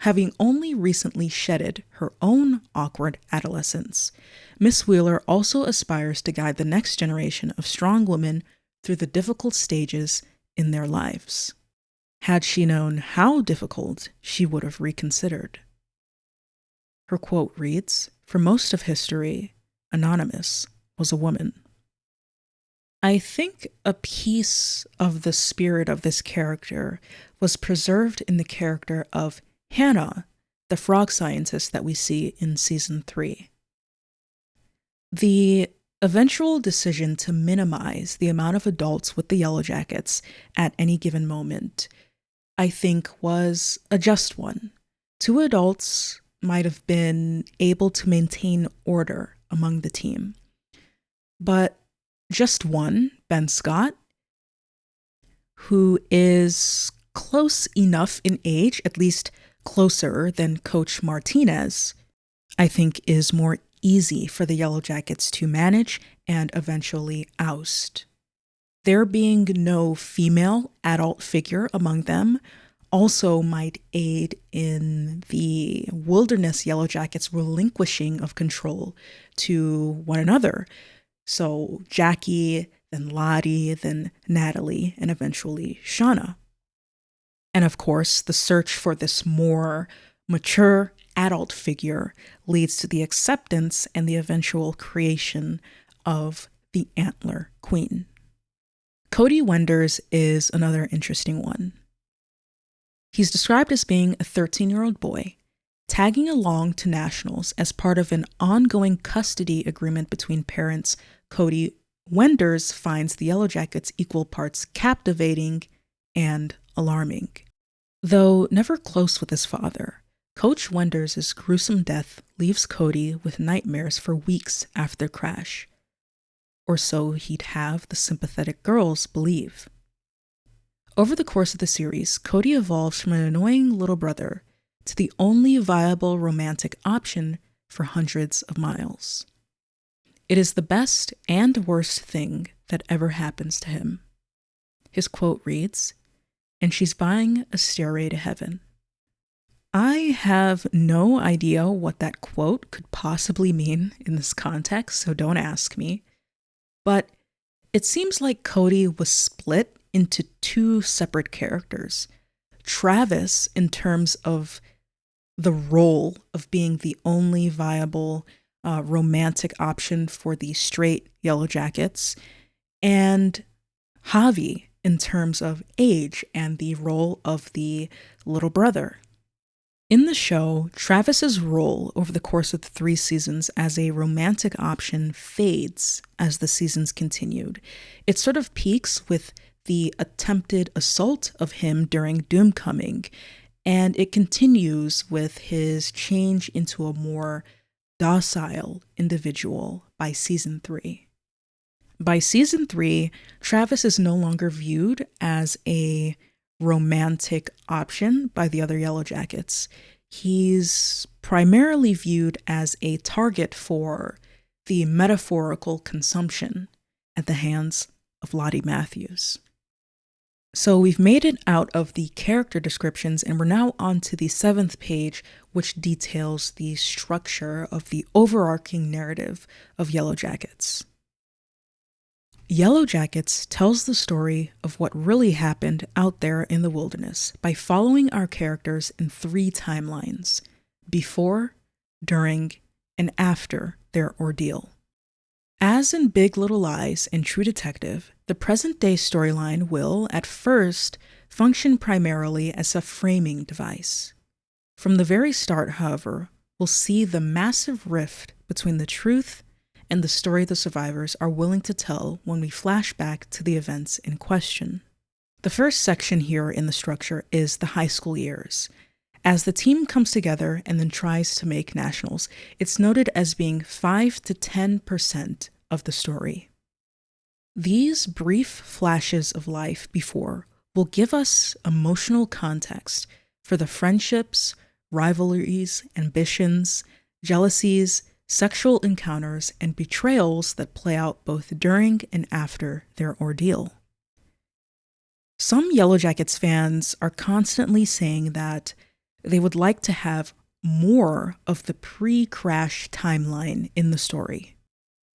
Speaker 2: Having only recently shedded her own awkward adolescence, Miss Wheeler also aspires to guide the next generation of strong women through the difficult stages in their lives. Had she known how difficult, she would have reconsidered. Her quote reads, "For most of history, Anonymous was a woman." I think a piece of the spirit of this character was preserved in the character of Hannah, the frog scientist that we see in season 3. The eventual decision to minimize the amount of adults with the Yellowjackets at any given moment, I think, was a just one. 2 adults might have been able to maintain order among the team, but just one, Ben Scott, who is close enough in age, at least closer than Coach Martinez, I think is more easy for the Yellowjackets to manage and eventually oust. There being no female adult figure among them also might aid in the wilderness Yellowjackets relinquishing of control to one another. So Jackie, then Lottie, then Natalie, and eventually Shauna. And of course, the search for this more mature adult figure leads to the acceptance and the eventual creation of the Antler Queen. Cody Wenders is another interesting one. He's described as being a 13-year-old boy, tagging along to nationals as part of an ongoing custody agreement between parents. Cody Wenders finds the Yellowjackets equal parts captivating and alarming. Though never close with his father, Coach Wenders' gruesome death leaves Cody with nightmares for weeks after the crash. Or so he'd have the sympathetic girls believe. Over the course of the series, Cody evolves from an annoying little brother to the only viable romantic option for hundreds of miles. It is the best and worst thing that ever happens to him. His quote reads, "And she's buying a stairway to heaven." I have no idea what that quote could possibly mean in this context, so don't ask me. But it seems like Cody was split into 2 separate characters. Travis, in terms of the role of being the only viable romantic option for the straight Yellowjackets, and Javi, in terms of age and the role of the little brother. In the show, Travis's role over the course of the 3 seasons as a romantic option fades as the seasons continued. It sort of peaks with the attempted assault of him during Doomcoming, and it continues with his change into a more docile individual by season 3. By season 3, Travis is no longer viewed as a romantic option by the other Yellowjackets. He's primarily viewed as a target for the metaphorical consumption at the hands of Lottie Matthews. So we've made it out of the character descriptions, and we're now on to the 7th page, which details the structure of the overarching narrative of Yellowjackets. Yellowjackets tells the story of what really happened out there in the wilderness by following our characters in 3 timelines: before, during, and after their ordeal. As in Big Little Lies and True Detective, the present-day storyline will, at first, function primarily as a framing device. From the very start, however, we'll see the massive rift between the truth and the story the survivors are willing to tell when we flash back to the events in question. The first section here in the structure is the high school years. As the team comes together and then tries to make nationals, it's noted as being 5 to 10% of the story. These brief flashes of life before will give us emotional context for the friendships, rivalries, ambitions, jealousies, sexual encounters, and betrayals that play out both during and after their ordeal. Some Yellowjackets fans are constantly saying that they would like to have more of the pre-crash timeline in the story.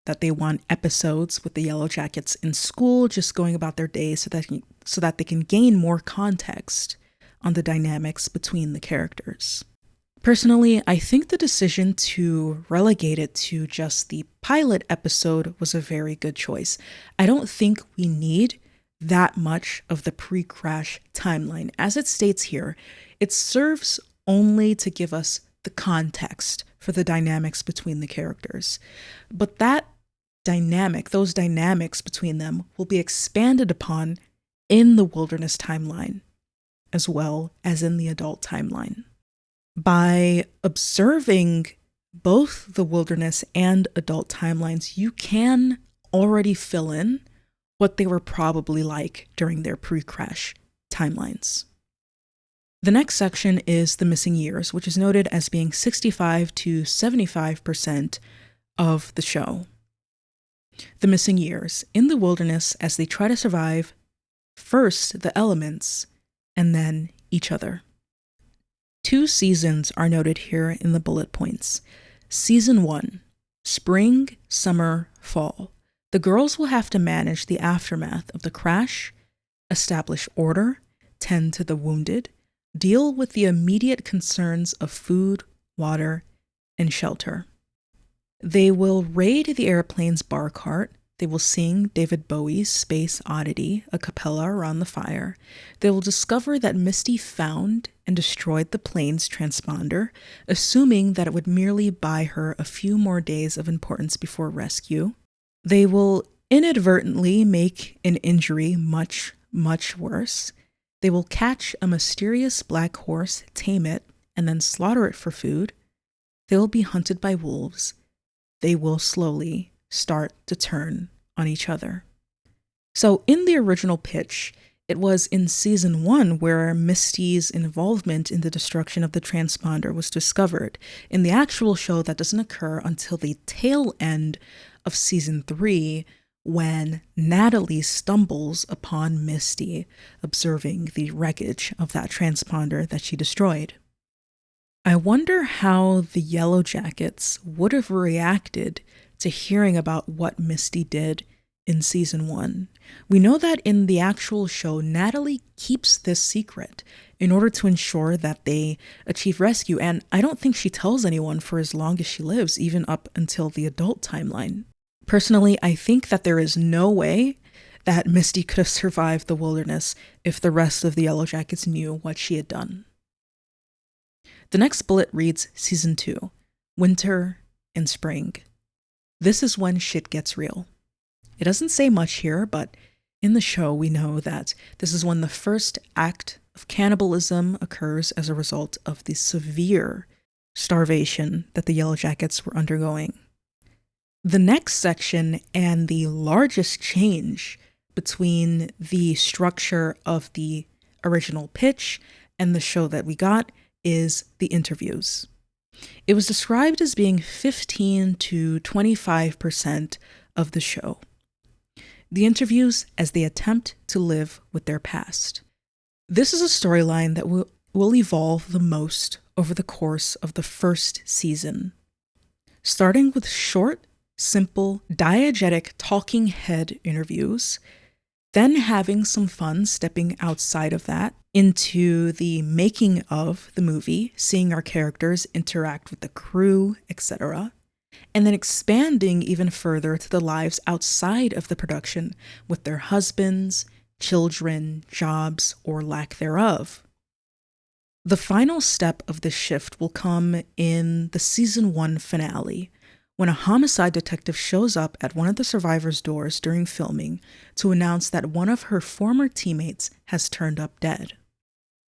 Speaker 2: That they want episodes with the Yellowjackets in school just going about their day so that they can gain more context on the dynamics between the characters. Personally, I think the decision to relegate it to just the pilot episode was a very good choice. I don't think we need that much of the pre-crash timeline. As it states here, it serves only to give us the context for the dynamics between the characters. But those dynamics between them will be expanded upon in the wilderness timeline, as well as in the adult timeline. By observing both the wilderness and adult timelines, you can already fill in what they were probably like during their pre-crash timelines. The next section is the missing years, which is noted as being 65 to 75% of the show. The missing years in the wilderness as they try to survive first the elements and then each other. 2 seasons are noted here in the bullet points. Season 1, spring, summer, fall. The girls will have to manage the aftermath of the crash, establish order, tend to the wounded, deal with the immediate concerns of food, water, and shelter. They will raid the airplane's bar cart. They will sing David Bowie's Space Oddity a cappella around the fire. They will discover that Misty found and destroyed the plane's transponder, assuming that it would merely buy her a few more days of importance before rescue. They will inadvertently make an injury much, much worse. They will catch a mysterious black horse, tame it, and then slaughter it for food. They will be hunted by wolves. They will slowly start to turn on each other. So in the original pitch, it was in season 1 where Misty's involvement in the destruction of the transponder was discovered. In the actual show, that doesn't occur until the tail end of season 3, when Natalie stumbles upon Misty, observing the wreckage of that transponder that she destroyed. I wonder how the Yellowjackets would have reacted to hearing about what Misty did in season 1. We know that in the actual show, Natalie keeps this secret in order to ensure that they achieve rescue, and I don't think she tells anyone for as long as she lives, even up until the adult timeline. Personally, I think that there is no way that Misty could have survived the wilderness if the rest of the Yellowjackets knew what she had done. The next bullet reads Season 2, Winter and Spring. This is when shit gets real. It doesn't say much here, but in the show we know that this is when the first act of cannibalism occurs as a result of the severe starvation that the Yellowjackets were undergoing. The next section and the largest change between the structure of the original pitch and the show that we got is the interviews. It was described as being 15 to 25% of the show. The interviews as they attempt to live with their past. This is a storyline that will evolve the most over the course of the first season. Starting with short, simple, diegetic talking head interviews, then having some fun stepping outside of that into the making of the movie, seeing our characters interact with the crew, etc., and then expanding even further to the lives outside of the production with their husbands, children, jobs, or lack thereof. The final step of this shift will come in the season 1 finale, when a homicide detective shows up at one of the survivors' doors during filming to announce that one of her former teammates has turned up dead.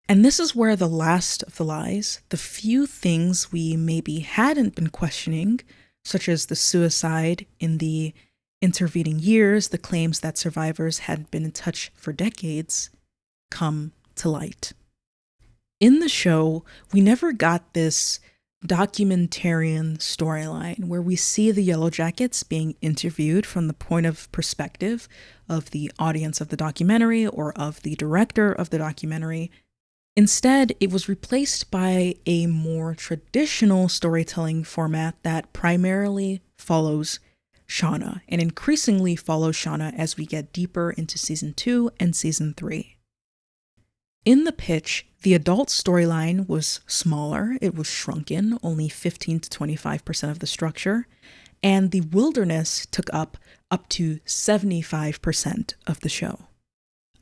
Speaker 2: And this is where the last of the lies, the few things we maybe hadn't been questioning, such as the suicide in the intervening years, the claims that survivors had been in touch for decades come to light. In the show, we never got this documentarian storyline where we see the Yellowjackets being interviewed from the point of perspective of the audience of the documentary or of the director of the documentary. Instead, it was replaced by a more traditional storytelling format that primarily follows Shauna and increasingly follows Shauna as we get deeper into season 2 and season 3. In the pitch, the adult storyline was smaller, it was shrunken, only 15 to 25% of the structure, and the wilderness took up to 75% of the show.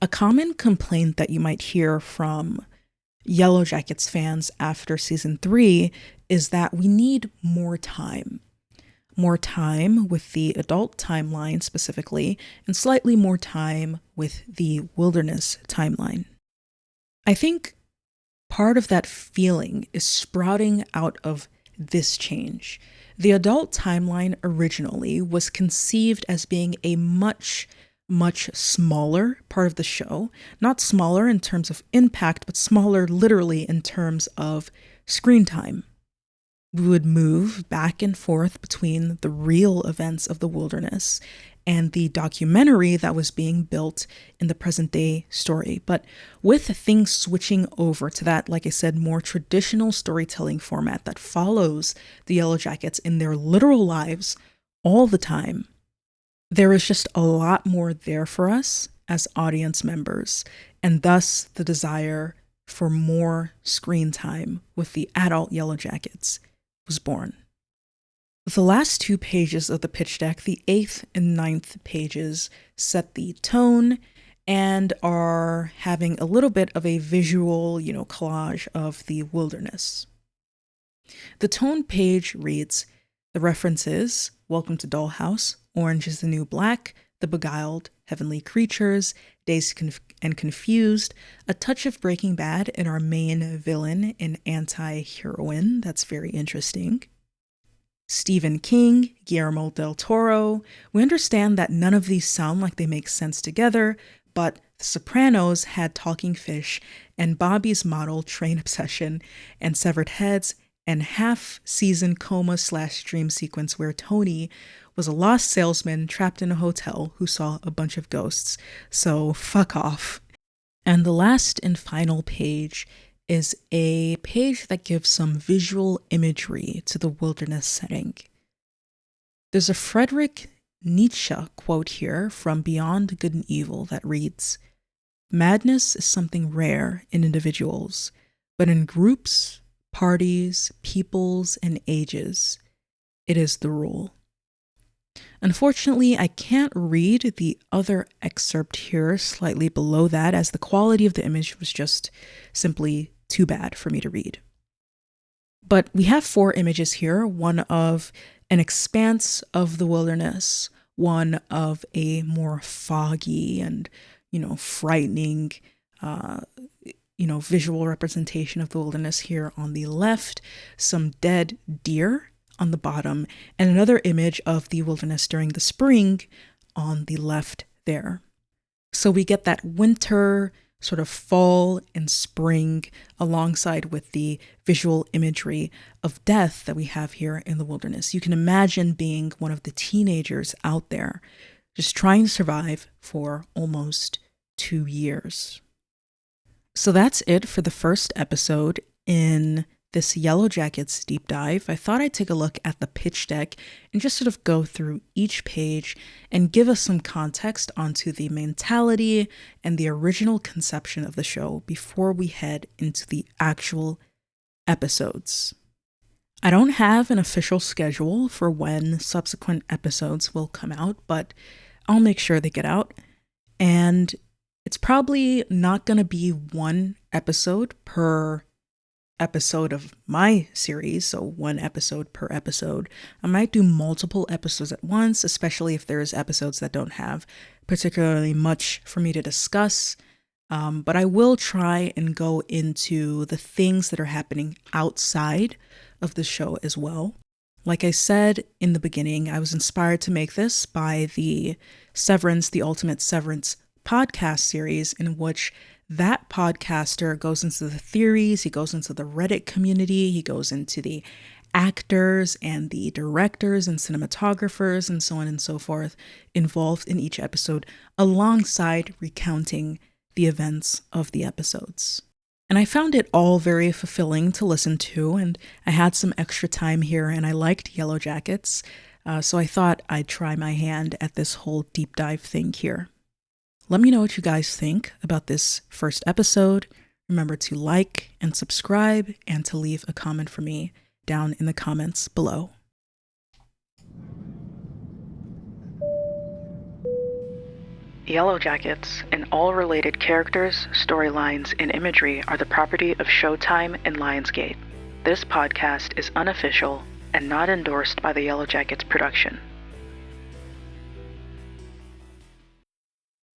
Speaker 2: A common complaint that you might hear from Yellowjackets fans after season 3 is that we need more time. More time with the adult timeline specifically, and slightly more time with the wilderness timeline. I think part of that feeling is sprouting out of this change. The adult timeline originally was conceived as being a much smaller part of the show. Not smaller in terms of impact, but smaller literally in terms of screen time. We would move back and forth between the real events of the wilderness and the documentary that was being built in the present day story. But with things switching over to that, like I said, more traditional storytelling format that follows the Yellowjackets in their literal lives all the time, there is just a lot more there for us as audience members, and thus the desire for more screen time with the adult Yellowjackets was born. The last 2 pages of the pitch deck, the 8th and 9th pages, set the tone and are having a little bit of a visual, collage of the wilderness. The tone page reads, the references, Welcome to Dollhouse, Orange is the New Black, The Beguiled, Heavenly Creatures, Dazed and Confused, a touch of Breaking Bad in our main villain and anti-heroine. That's very interesting. Stephen King, Guillermo del Toro. We understand that none of these sound like they make sense together, but The Sopranos had talking fish, and Bobby's model train obsession, and severed heads, and half-season coma/dream sequence where Tony was a lost salesman trapped in a hotel who saw a bunch of ghosts. So fuck off. And the last and final page is a page that gives some visual imagery to the wilderness setting. There's a Friedrich Nietzsche quote here from Beyond Good and Evil that reads, "Madness is something rare in individuals, but in groups, parties, peoples, and ages, it is the rule." Unfortunately, I can't read the other excerpt here slightly below that, as the quality of the image was just simply too bad for me to read. But we have 4 images here, one of an expanse of the wilderness, one of a more foggy and, frightening, visual representation of the wilderness here on the left, some dead deer on the bottom, and another image of the wilderness during the spring on the left there. So we get that winter, sort of fall and spring, alongside with the visual imagery of death that we have here in the wilderness. You can imagine being one of the teenagers out there, just trying to survive for almost 2 years. So that's it for the first episode in this Yellowjackets deep dive. I thought I'd take a look at the pitch deck and just sort of go through each page and give us some context onto the mentality and the original conception of the show before we head into the actual episodes. I don't have an official schedule for when subsequent episodes will come out, but I'll make sure they get out. And it's probably not going to be one episode per episode of my series, so 1 episode per episode. I might do multiple episodes at once, especially if there's episodes that don't have particularly much for me to discuss. But I will try and go into the things that are happening outside of the show as well. Like I said in the beginning, I was inspired to make this by the Severance, the Ultimate Severance podcast series, in which that podcaster goes into the theories, he goes into the Reddit community, he goes into the actors and the directors and cinematographers and so on and so forth involved in each episode, alongside recounting the events of the episodes. And I found it all very fulfilling to listen to, and I had some extra time here and I liked Yellowjackets, so I thought I'd try my hand at this whole deep dive thing here. Let me know what you guys think about this first episode. Remember to like and subscribe and to leave a comment for me down in the comments below.
Speaker 1: Yellowjackets and all related characters, storylines, and imagery are the property of Showtime and Lionsgate. This podcast is unofficial and not endorsed by the Yellowjackets production.